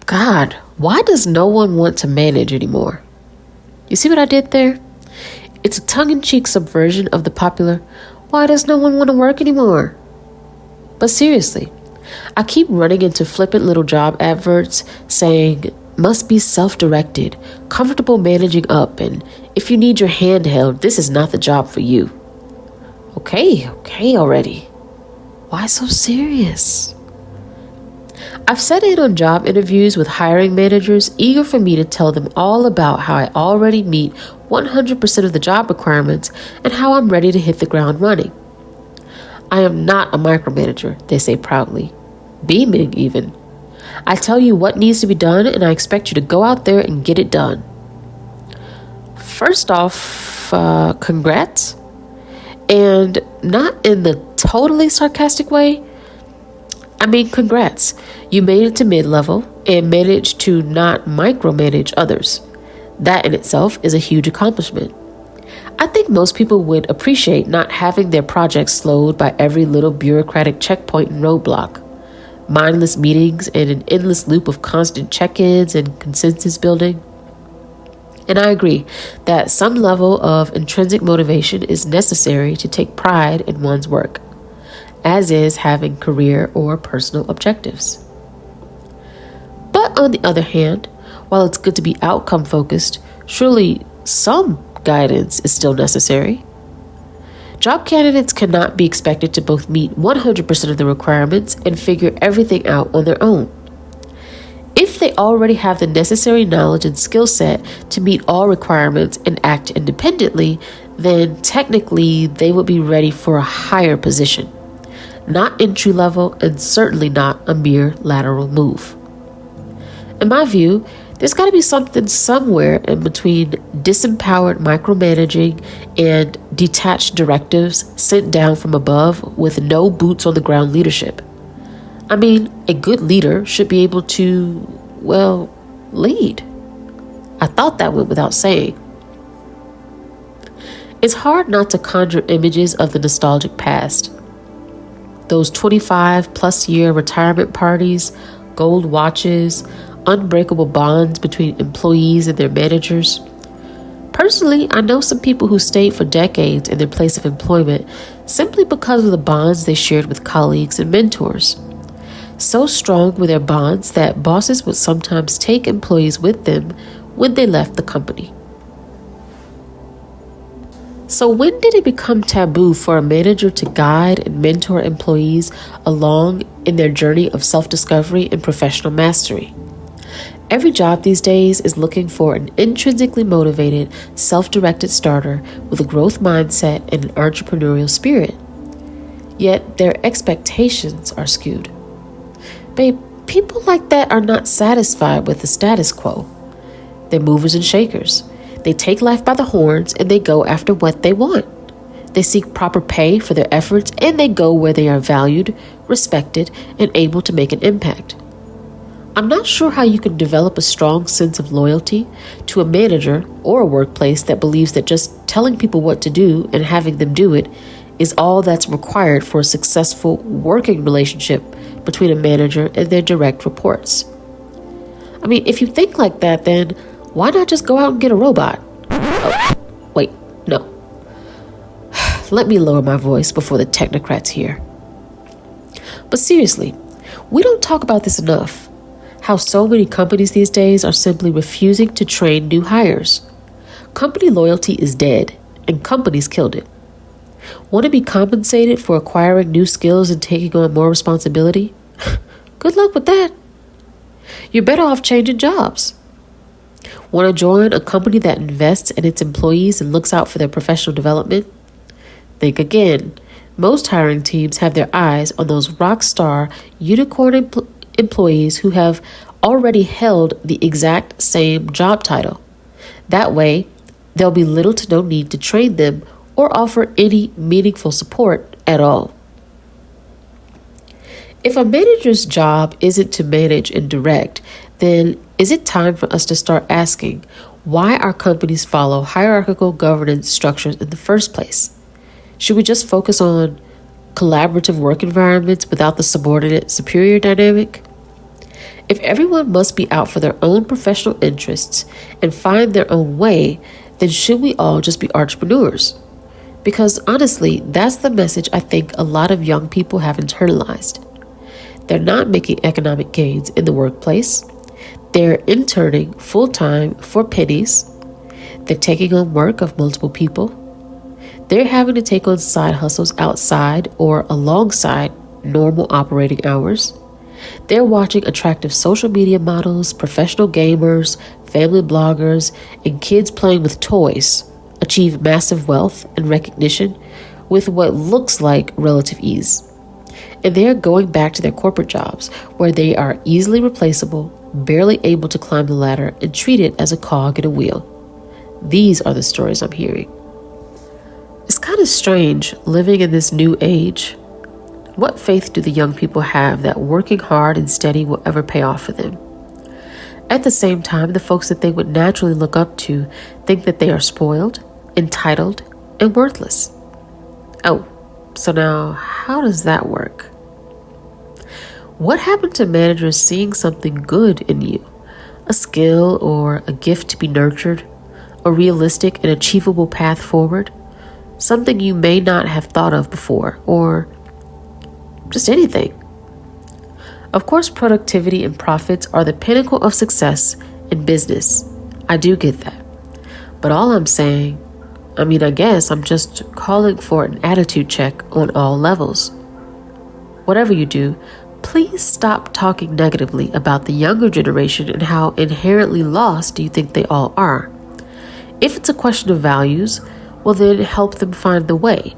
God, why does no one want to manage anymore? You see what I did there? It's a tongue-in-cheek subversion of the popular, why does no one want to work anymore? But seriously, I keep running into flippant little job adverts saying, must be self-directed, comfortable managing up, and if you need your hand held, this is not the job for you. Okay already. Why so serious? I've sat in on job interviews with hiring managers eager for me to tell them all about how I already meet 100% of the job requirements and how I'm ready to hit the ground running. I am not a micromanager, they say proudly, beaming even. I tell you what needs to be done and I expect you to go out there and get it done. First off, congrats. And not in the totally sarcastic way. I mean, congrats. You made it to mid-level and managed to not micromanage others. That in itself is a huge accomplishment. I think most people would appreciate not having their projects slowed by every little bureaucratic checkpoint and roadblock, mindless meetings and an endless loop of constant check-ins and consensus building. And I agree that some level of intrinsic motivation is necessary to take pride in one's work, as is having career or personal objectives. But on the other hand, while it's good to be outcome focused, surely some guidance is still necessary. Job candidates cannot be expected to both meet 100% of the requirements and figure everything out on their own. If they already have the necessary knowledge and skill set to meet all requirements and act independently, then technically they would be ready for a higher position, not entry level and certainly not a mere lateral move. In my view, there's got to be something somewhere in between disempowered micromanaging and detached directives sent down from above with no boots on the ground leadership. I mean, a good leader should be able to, lead. I thought that went without saying. It's hard not to conjure images of the nostalgic past. Those 25-plus year retirement parties, gold watches, unbreakable bonds between employees and their managers. Personally, I know some people who stayed for decades in their place of employment simply because of the bonds they shared with colleagues and mentors. So strong were their bonds that bosses would sometimes take employees with them when they left the company. So when did it become taboo for a manager to guide and mentor employees along in their journey of self-discovery and professional mastery? Every job these days is looking for an intrinsically motivated, self-directed starter with a growth mindset and an entrepreneurial spirit. Yet their expectations are skewed. Babe, people like that are not satisfied with the status quo. They're movers and shakers. They take life by the horns and they go after what they want. They seek proper pay for their efforts and they go where they are valued, respected, and able to make an impact. I'm not sure how you can develop a strong sense of loyalty to a manager or a workplace that believes that just telling people what to do and having them do it is all that's required for a successful working relationship between a manager and their direct reports. I mean, if you think like that, then why not just go out and get a robot? Oh, wait, no. Let me lower my voice before the technocrats hear. But seriously, we don't talk about this enough. How so many companies these days are simply refusing to train new hires. Company loyalty is dead, and companies killed it. Want to be compensated for acquiring new skills and taking on more responsibility? Good luck with that. You're better off changing jobs. Want to join a company that invests in its employees and looks out for their professional development? Think again. Most hiring teams have their eyes on those rock star unicorn employees who have already held the exact same job title. That way, there'll be little to no need to train them or offer any meaningful support at all. If a manager's job isn't to manage and direct, then is it time for us to start asking why our companies follow hierarchical governance structures in the first place? Should we just focus on collaborative work environments without the subordinate superior dynamic? If everyone must be out for their own professional interests and find their own way, then should we all just be entrepreneurs? Because honestly, that's the message I think a lot of young people have internalized. They're not making economic gains in the workplace. They're interning full-time for pennies. They're taking on work of multiple people. They're having to take on side hustles outside or alongside normal operating hours. They're watching attractive social media models, professional gamers, family bloggers, and kids playing with toys achieve massive wealth and recognition with what looks like relative ease. And they're going back to their corporate jobs where they are easily replaceable, barely able to climb the ladder, and treated as a cog in a wheel. These are the stories I'm hearing. It's kind of strange living in this new age. What faith do the young people have that working hard and steady will ever pay off for them? At the same time, the folks that they would naturally look up to think that they are spoiled, entitled, and worthless. Oh, so now how does that work? What happened to managers seeing something good in you? A skill or a gift to be nurtured? A realistic and achievable path forward? Something you may not have thought of before, or just anything. Of course, productivity and profits are the pinnacle of success in business. I do get that. But all I'm saying, I guess I'm just calling for an attitude check on all levels. Whatever you do, please stop talking negatively about the younger generation and how inherently lost do you think they all are. If it's a question of values, well then help them find the way.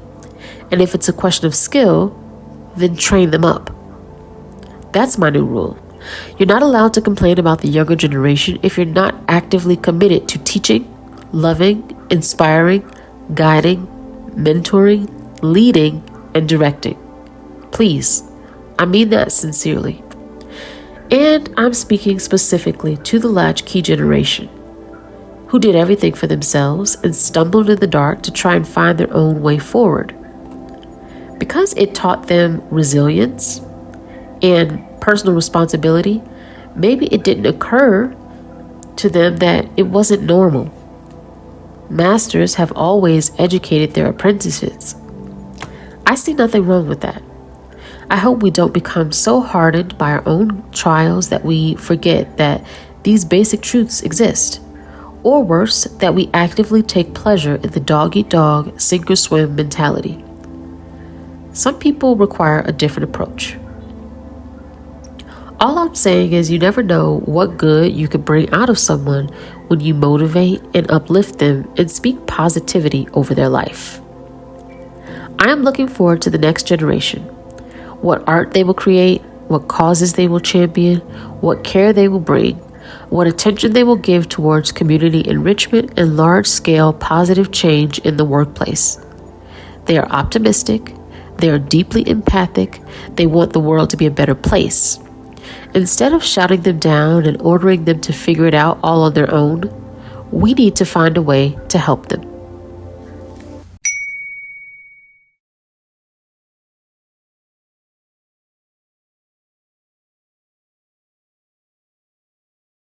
And if it's a question of skill, then train them up. That's my new rule. You're not allowed to complain about the younger generation if you're not actively committed to teaching, loving, inspiring, guiding, mentoring, leading, and directing. Please, I mean that sincerely. And I'm speaking specifically to the latchkey generation, who did everything for themselves and stumbled in the dark to try and find their own way forward. Because it taught them resilience and personal responsibility, maybe it didn't occur to them that it wasn't normal. Masters have always educated their apprentices. I see nothing wrong with that. I hope we don't become so hardened by our own trials that we forget that these basic truths exist. Or worse, that we actively take pleasure in the dog-eat-dog, sink-or-swim mentality. Some people require a different approach. All I'm saying is you never know what good you could bring out of someone when you motivate and uplift them and speak positivity over their life. I am looking forward to the next generation. What art they will create, what causes they will champion, what care they will bring, what attention they will give towards community enrichment and large-scale positive change in the workplace. They are optimistic. They are deeply empathic. They want the world to be a better place. Instead of shouting them down and ordering them to figure it out all on their own, we need to find a way to help them.